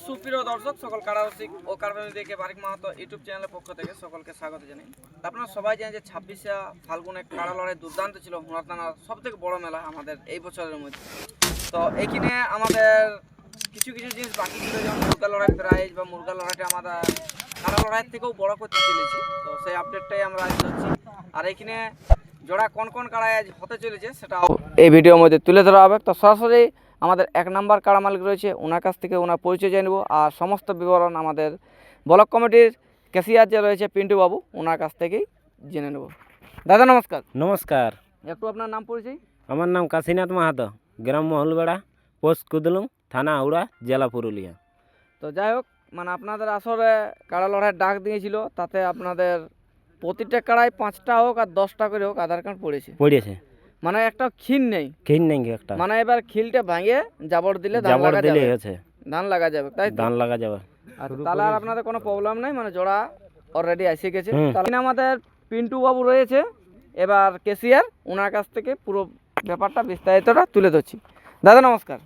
সুপ্রিয় দর্শক সকল কারারসিক ও কারবানিদেরকে বারিক মাহাতো ইউটিউব চ্যানেলের পক্ষ থেকে সকলকে স্বাগত জানাই। আপনারা সবাই জানেন যে 26শে ফাল্গুনে কাড়া লড়াই দুর্দান্ত ছিল। হুনার থানার সবথেকে বড় মেলা আমাদের এই বছরের মধ্যে। তো এইখানে আমাদের কিছু কিছু জিনিস বাকি ছিল, যেমন মুরগা লড়াই প্রাইজ বা মুরগা লড়াইটা আমরা কাড়া লড়াইয়ের থেকেও বড় করতে চলেছি। তো সেই আপডেটটাই আমরা আজ করছি। আর এইখানে জোড়া কোন কোন কাড়াই আজ হতে চলেছে সেটাও এই ভিডিওর মধ্যে তুলে ধরা হবে। তো সরাসরি আমাদের এক নম্বর কাড়া মালিক রয়েছে, ওনার কাছ থেকে ওনার পরিচয় জেনে নেব। আর সমস্ত বিবরণ আমাদের ব্লক কমিটির ক্যাশিয়ার যে রয়েছে পিন্টু বাবু, ওনার কাছ থেকেই জেনে নেব। দাদা নমস্কার। নমস্কার, একটু আপনার নাম পরিচয়। আমার নাম কাশীনাথ মাহাতো, গ্রাম মহলবেড়া, পোস্ট কুদলুং, থানা হাওড়া, জেলা পুরুলিয়া। তো যাই হোক, মানে আপনাদের আসরে কাড়া লড়াইয়ের ডাক দিয়েছিল, তাতে আপনাদের প্রতিটা কাড়াই 5টা হোক আর 10টা করে হোক আধার কার্ড পড়েছে, মানে একটা খিল নেই। খিল নেই একটা, মানে এবার খিলটা ভাঙিয়ে জাবর দিলে ধান জাবর লাগা দিলে যাবে, হচ্ছে ধান লাগা যাবে, তাই তো? ধান লাগা যাবে। আচ্ছা, তাহলে আর আপনাদের কোনো প্রবলেম নেই, মানে জোড়া অলরেডি এসে গেছে। হুম। তাহলে আমাদের পিন্টু বাবু রয়েছে, এবার ক্যাশিয়ার, ওনার কাছ থেকে পুরো ব্যাপারটা বিস্তারিতটা তুলে ধরছি। দাদা নমস্কার।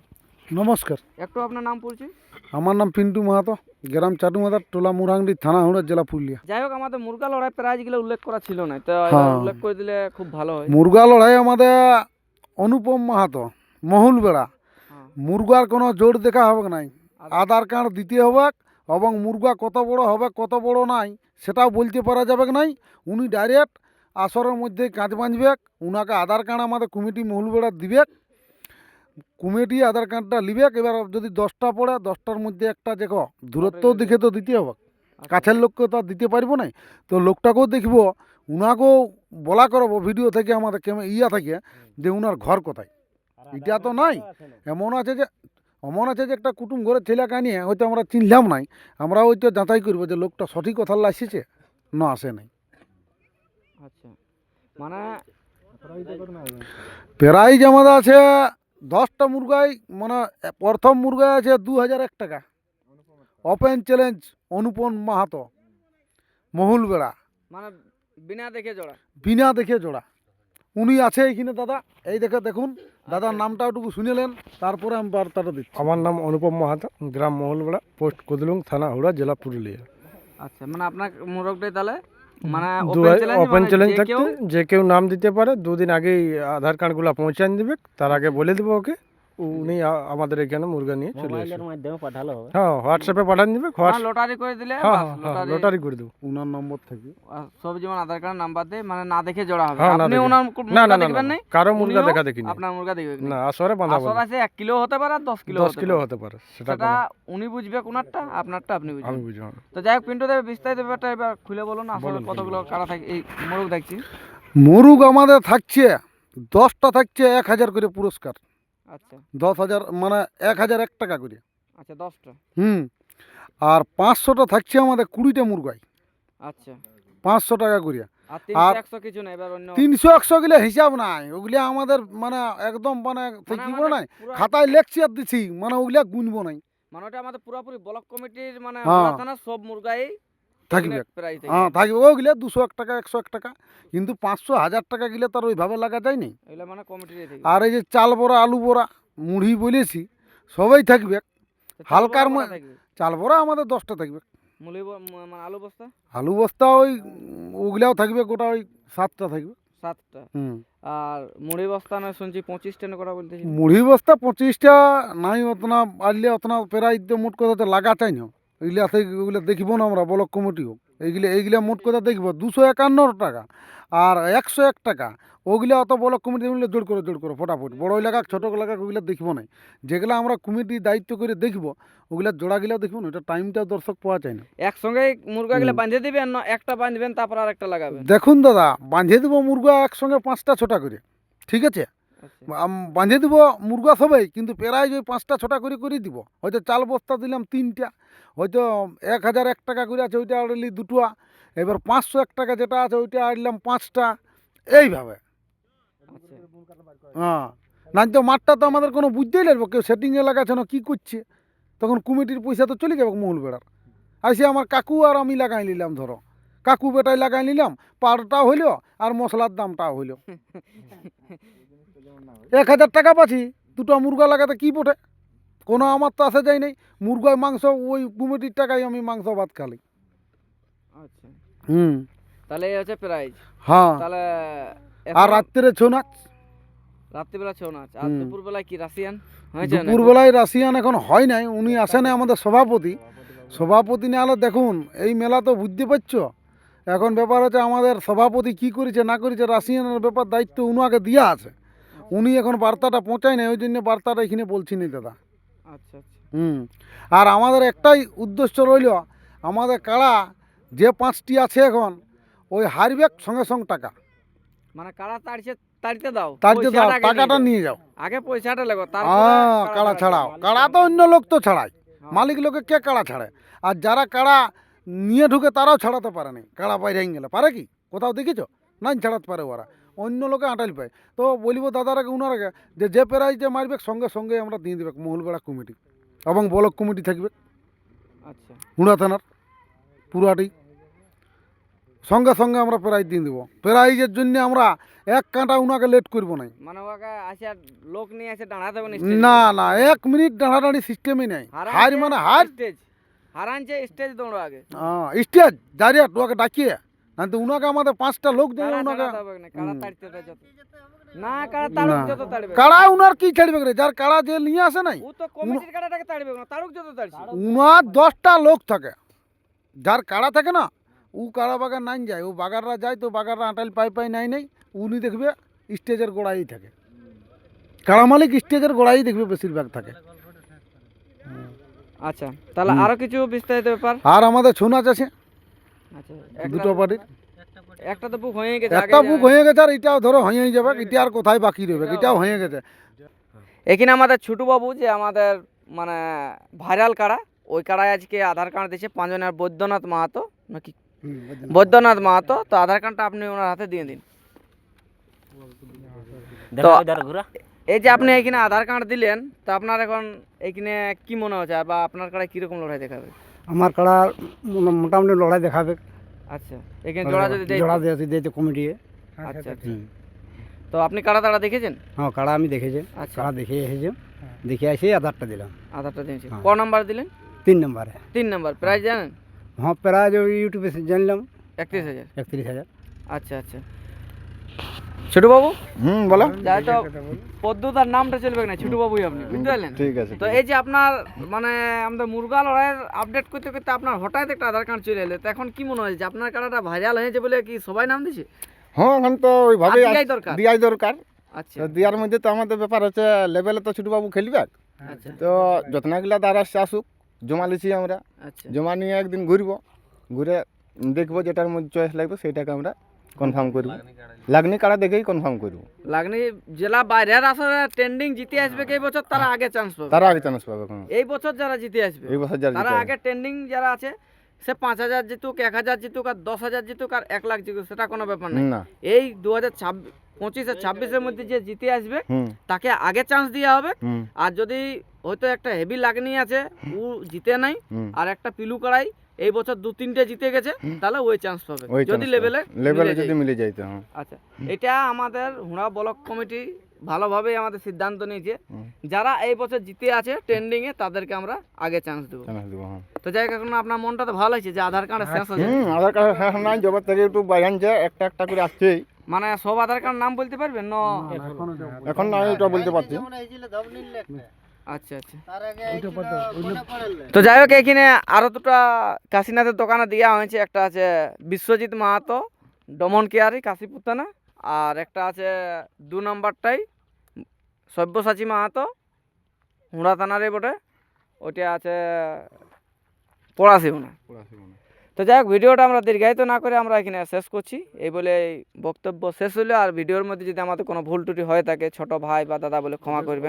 নমস্কার, একটু আপনার নাম পরিচয়। আমার নাম পিন্টু মাহাতো, গ্রাম চাটুমাদার, টোলা মুরাংডি, থানা হাওড়া, জেলা পুরুলিয়া। যাই হোক, আমাদের মুরগা লড়াই প্রাইজগুলো উল্লেখ করা ছিল না, তো হ্যাঁ। উল্লেখ করে দিলে খুব ভালো হয়। মুরগা লড়াই আমাদের অনুপম মাহাতো, মহুলবেড়া। হ্যাঁ। মুরগার কোনো জোর দেখা হবে নাই, আধার কার্ড দিতে হবে এবং মুরগা কত বড় হবে কত বড় নাই সেটাও বলতে পারা যাবে নাই। উনি ডাইরেক্ট আসরের মধ্যে কাজ বাঁধবে, উনাকে আধার কার্ড আমাদের কমিটি মহুলবেড়া দিবে, কমিটি আধার কার্ডটা নিবে। এবার যদি 10টা পড়ে 10টার মধ্যে একটা দেখো দূরত্ব দেখে তো দিতে হবে, কাছের লোককে তো আর দিতে পারবো না। তো লোকটাকেও দেখব, উনাকেও বলা করবো ভিডিও থেকে আমাদের থেকে যে উনার ঘর কোথায়। এটা তো নাই, এমন আছে যে একটা কুটুম ঘরের ছেলেকে নিয়ে হয়তো আমরা চিনলাম নাই, আমরা হয়তো যাচাই করবো যে লোকটা সঠিক কথা আসছে না আসে নাই। আচ্ছা, মানে প্রাইজ আমাদের আছে 10টা মুরগাই, মানে প্রথম মুরগায় আছে 2001 টাকা, ওপেন চ্যালেঞ্জ অনুপম মাহাতো, মহুলবেড়া, মানে বিনা দেখে জোড়া। বিনা দেখে জোড়া। উনি আছে এইখানে দাদা, এই দেখুন দাদার নামটা একটু শুনেলেন, তারপরে আমি বার্তাটা দিচ্ছি। আমার নাম অনুপম মাহাতো, গ্রাম মহলবেড়া, পোস্ট কুদলুং, থানা হাওড়া, জেলা পুরুলিয়া। আচ্ছা, মানে আপনার মুরগটাই তাহলে মানে ওপেন চ্যালেঞ্জ থাকতে যে কেউ নাম দিতে পারে। 2 দিন আগেই আধার কার্ডগুলো পৌঁছান দিবে, তার আগে বলে দেবো ওকে, উনি আমাদের এখানে মুরগা নিয়ে চলে আসবে। মোবাইলের মাধ্যমে পাঠালো হবে। হ্যাঁ, হোয়াটসঅ্যাপে পাঠান দিবে। লটারি করে দিলে হ্যাঁ, বাস, লটারি করে দেবো। উনার নম্বর থেকে সব যেমন আধার কার্ড নাম্বার দেয়, মানে না দেখে জোড়া হবে। হ্যাঁ, না আপনি দেখে। ওনার না মুরগা না দেখবেন না, নাই, কারো মুরগা উনিও দেখা দেখি না। আপনার মুরগা দেখবেন না, আসরে বাঁধা আসর আছে 1 কিলো হতে পারে আর 10 কিলো 10 কিলো হতে পারে, সেটা সেটা উনি বুঝবে কোনটা, আপনারটা আপনি বুঝবেন। আমি বুঝি। তো যাই হোক, পিন্টু দেব বিস্তারিত ব্যাপারটা এবার খুলে বলুন, আসলে কতগুলো কাড়া থাকে এই মোরগ দেখছি। মুরগ আমাদের থাকছে 10টা থাকছে 1000 করে পুরস্কার, আচ্ছা 10,000 মানে 1001 টাকা করে। আচ্ছা, 10টা। আর 500টা থাকছে আমাদের 20টা মুরগাই, আচ্ছা, 500 টাকা করে। আর 300 100 কিছু না, এবার অন্য 300-100 গিলে হিসাব নাই, ওগুলি আমাদের মানে একদম মানে কি বলে নাই, খাতায় লেকচার দিছি, মানে ওগুলা গুনবো নাই। মানে ওটা আমাদের পুরোপুরি ব্লক কমিটির মানে হ্যাঁ। ওরা থানার সব মুরগাই থাকবে। প্রায় হ্যাঁ থাকবে, ওগুলো 201 টাকা 101 টাকা, কিন্তু 500-1000 টাকা গেলে তার ওইভাবে লাগা যায় নি। এগুলো মানে কমিটির থেকে। আর এই যে চাল বড়া, আলু বড়া, মুড়ি বলেছি সবাই থাকবে। হালকার চাল বড়া আমাদের 10টা থাকবে, মানে আলু বস্তা, আলু বস্তা ওই ওগুলাও থাকবে, গোটা ওই 7টা থাকবে। 7টা। আর মুড়ি বস্তা না শুনছি 25টা করা বলতেছি। মুড়ি বস্তা 25টা নাই, অতনা আনলে অতনা প্রায় মোট কথা লাগা চাই না। এইগুলা থেকে ওগুলো দেখব না আমরা ব্লক কমিটিও, এইগুলা মোট কথা দেখব 251 টাকা আর 101 টাকা। ওগুলা অত ব্লক কমিটি জোর করে ফটাফট, বড় এলাকা ছোটো এলাকা ওগুলো দেখব না। যেগুলো আমরা কমিটি দায়িত্ব করে দেখব ওগুলা জোড়াগুলা দেখব না, এটা টাইমটা দর্শক পাওয়া যায় না। একসঙ্গে মুরগাগুলো বাঁধে দিবেন না, একটা বাঁধবেন তারপর আর একটা লাগাবেন? দেখুন দাদা, বাঁধে দেবো মুরগা একসঙ্গে 5টা 6টা করে, ঠিক আছে? বাঁধে দিব মুরগা সবাই, কিন্তু প্রায় ওই 5টা 6টা করে দিব। হয়তো চাল বস্তা দিলাম 3টা, হয়তো 1001 টাকা করে আছে ওইটা আড়লি 2টা, এবার 501 টাকা যেটা আছে ওইটা আড়লাম 5টা, এইভাবে। হ্যাঁ, না তো মাঠটা তো আমাদের কোনো বুঝতেই লাগবে, কেউ সেটিং এলাকা আছে না কী করছে, তখন কমিটির পয়সা তো চলে যাবে মূল বেড়ার। আসে আমার কাকু আর আমি লাগাই নিলাম, ধরো কাকু বেটাই লাগাই নিলাম, পাড়টাও হইল আর মশলার দামটাও হইল। 1000 টাকা পাচ্ছি, 2টা মুরগা লাগাতে কি পড়ে, কোনো আমার তো আসা যায় নাই, মুরগায় মাংস ওই কমিটির টাকায় আমি মাংস ভাত খালি। আচ্ছা, হুম, তাহলে এই হচ্ছে প্রাইজ। হ্যাঁ। তাহলে আর রাত্রে ছৌ নাচ, রাত্রিবেলা ছৌ নাচ, আর হুম। দুপুরবেলা কি রাশিয়ান হয়েছে নাকি? দুপুরবেলায় রাশিয়ান এখন হয় নাই, উনি আসেন আমাদের সভাপতি। সভাপতি না হলে দেখুন এই মেলা তো বুঝতে পারছো, এখন ব্যাপার হচ্ছে আমাদের সভাপতি কি করেছে না করেছে, রাশিয়ানের ব্যাপার দায়িত্ব উনাকে দেওয়া আছে, উনি এখন বার্তাটা পৌঁছায় না, ওই জন্য বার্তাটা এখানে বলছি না দাদা। আচ্ছা আচ্ছা, হুম। আর আমাদের একটাই উদ্দেশ্য রইল, আমাদের কাড়া যে 5টি আছে এখন, ওই হারবে সঙ্গে সঙ্গে টাকা মানে কাড়া তাড়িতে দাও, তাড়িতে দাও, পয়সাটা আগে টাকাটা নিয়ে নিয়ে যাও। যাও। আগে পয়সাটা লাগো, হ্যাঁ, কাড়া ছাড়াও, কাড়া তো অন্য লোক তো ছাড়ায়, মালিক লোকে কে কাড়া ছাড়ে? আর যারা কাড়া নিয়ে ঢুকে তারাও ছাড়াতে পারে না, কাড়া বাইরে গেলে পারে কি কোথাও দেখেছো? নাই ছাড়াতে পারে ওরা, অন্য লোকে আঁটাইল পায়। তো বলিব দাদারাকে উনারাকে যে প্রাইজ যে মারবে সঙ্গে সঙ্গে আমরা দিয়ে দেবে মহলবেড়া কমিটি এবং ব্লক কমিটি থাকবে আচ্ছা, হুড়া থানার পুরাটি, সঙ্গে সঙ্গে আমরা প্রাইজ দিয়ে দেবো। প্রাইজের জন্য আমরা এক কাঁটা উনাকে লেট করবো না। মানে ওকে আসে লোক নিয়ে এসে দাঁড়াতে হবে না না, 1 মিনিট দাঁড়াদাঁড়ি সিস্টেমই নেই, হার মানে হার। স্টেজ হারানছে, স্টেজ দৌড়ো আগে, স্টেজ ডাইরেক্ট ওকে ডাকিয়ে, না তো উনাকে আমাদের 5টা লোক দেবে কাড়া উনাকে। ছাড়াতে হবে না, কাড়া তাড়িতে হবে যত। না কাড়া তাড়ুক না। যত তাড়বে, কাড়া উনার কি ছাড়বে রে, যার কাড়া যে নিয়ে আসে নাই, ও তো কমিটির কাড়াটাকে তাড়বে না, তাড়ুক যত তাড়ছে। উনার 10টা লোক থাকে, যার কাড়া থাকে না ও কাড়া বাগার নাই যায়, ও বাগাররা যায় তো বাগাররা আঁটাইল পাই নাই নাই, উনি দেখবে স্টেজের গোড়াই থাকে, কাড়া মালিক স্টেজের গোড়াই দেখবে বেশিরভাগ থাকে। আচ্ছা, তাহলে আরো কিছু বিস্তারিত ব্যাপার। আর আমাদের ছৌ নাচ আছে আচ্ছা, দুটো পার্টির, একটা তো বুক হয়ে গেছে, একটা বুক হয়ে গেছে আর এটাও ধরো হয়েই যাবে, এটা আর কোথায় বাকি রইবে, এটাও হয়ে গেছে। এখানে আমাদের ছোটু বাবু যে আমাদের মানে ভাইরাল কাড়া, ওই কাড়ায় আজকে আধার কার্ড দিয়েছে 5 জনের, বৈদ্যনাথ মাহাতো নাকি, বৈদ্যনাথ মাহাতো। তো আধার কার্ডটা আপনি ওনার হাতে দিয়ে দিন। দেখো ইধার ঘুরা। এই যে আপনি এখানে আধার কার্ড দিলেন, তো আপনার এখন এখানে কি মনে হচ্ছে, বা আপনার কাড়ায় কিরকম লড়াই দেখাবে? আমার কাড়া মোটামুটি লড়াই দেখাবে, আচ্ছা, এখানে জোড়া যদি দেয়, জোড়া দিয়েছে কমিটি। আচ্ছা আচ্ছা। তো আপনি কাড়া তাড়া দেখেছেন? হ্যাঁ, কাড়া আমি দেখেছি, আচ্ছা, কাড়া দেখে এসেছি, দেখে এসে আধারটা দিলাম আধারটা দিয়েছি। হ্যাঁ। ক নাম্বার দিলেন? 3 নম্বরে। 3 নাম্বার। প্রাইস জানেন? হ্যাঁ, প্রায় ওই ইউটিউবে জানলাম 31,000। 31,000। আচ্ছা আচ্ছা। ছোট বাবু বলো। যাই তো পদ্মতার নামটা চলবে না, ছোট বাবুই আপনি, বুঝতে পারলেন? ঠিক আছে। তো এই যে আপনার মানে আমাদের মুরগা লড়াইয়ের আপডেট করতে করতে আপনার হঠাৎ একটা আধার কার্ড চলে এলো, তো এখন কি মনে হয় যে আপনার কার্ডটা ভাইরাল হয়েছে বলে কি সবাই নাম দিছে? হ্যাঁ, এখন তো ওইভাবেই আর দিয়াই দরকার। দিয়াই দরকার। আচ্ছা তো দিয়ার মধ্যে তো আমাদের ব্যাপার হচ্ছে লেভেলে তো ছোটবাবু খেলবে, আচ্ছা তো যতনাগুলা দ্বারা আসুক জমা লিছি আমরা, আচ্ছা। জমা নিয়ে একদিন ঘুরবো, ঘুরে দেখবো যেটার মধ্যে চয়েস লাগবে সেইটাকে আমরা কনফার্ম করবো, লাগনি কাড়া দেখেই কনফার্ম করবো, লাগনি জেলা বাইরের আসলে ট্রেন্ডিং জিতে আসবে এই বছর, তারা আগে চান্স পাবে। তারা আগে চান্স পাবে। এখন এই বছর যারা জিতে আসবে, এই বছর যারা তারা জিতে আগে ট্রেন্ডিং যারা আছে, সে 5,000 জিতুক, 1,000 জিতুক, আর 10,000 জিতুক, আর 1 লাখ জিতুক, সেটা কোনো ব্যাপার নেই। না। এই 2025 আর 26-এর মধ্যে যে জিতে আসবে হুম তাকে আগে চান্স দেওয়া হবে। হুম আর যদি হয়তো একটা হেভি লাগনি আছে, ও জিতে নাই, হুম। আর একটা পিলু কড়াই এই বছর 2-3টে জিতে গেছে, তাহলে ওই চান্স পাবে ওই যদি লেভেলে লেভেলে যদি মিলে যাইতে। হ্যাঁ, আচ্ছা, এটা আমাদের হুড়া ব্লক কমিটি ভালোভাবে আমাদের সিদ্ধান্ত নিয়েছে, হুম। যারা এই বছর জিতে আছে ট্রেন্ডিং এ তাদেরকে আমরা আগে চান্স দেবো। চান্স দেবো। হ্যাঁ, তো যাই হোক, এখন আপনার মনটা তো ভালো লাগছে যে আধার কার্ড শেষ হয়ে যাবে। আধার কার্ড শেষ নাই, জবার থেকে একটু বাড়ানছে, একটা একটা করে আসছেই। মানে সব আধার কার্ড নাম বলতে পারবেন না? এখন না এটা বলতে পারছি। আচ্ছা আচ্ছা। তো যাই হোক, এখানে আরো দুটো কাশীনাথের দোকানে দেওয়া হয়েছে, একটা আছে বিশ্বজিৎ মাহাতো ডমন কেয়ারি কাশীপুতানা, আর একটা আছে 2 নম্বরটাই সব্যসাচী মাহাতো হুড়া থানারে বটে, ওইটা আছে পড়াশিবনা। তো যাই হোক, ভিডিওটা আমরা দীর্ঘায়িত না করে আমরা এখানে শেষ করছি, এই বলে এই বক্তব্য শেষ হলো। আর ভিডিওর মধ্যে যদি আমাদের কোনো ভুল ত্রুটি হয়ে থাকে, ছোট ভাই বা দাদা বলে ক্ষমা করবেন।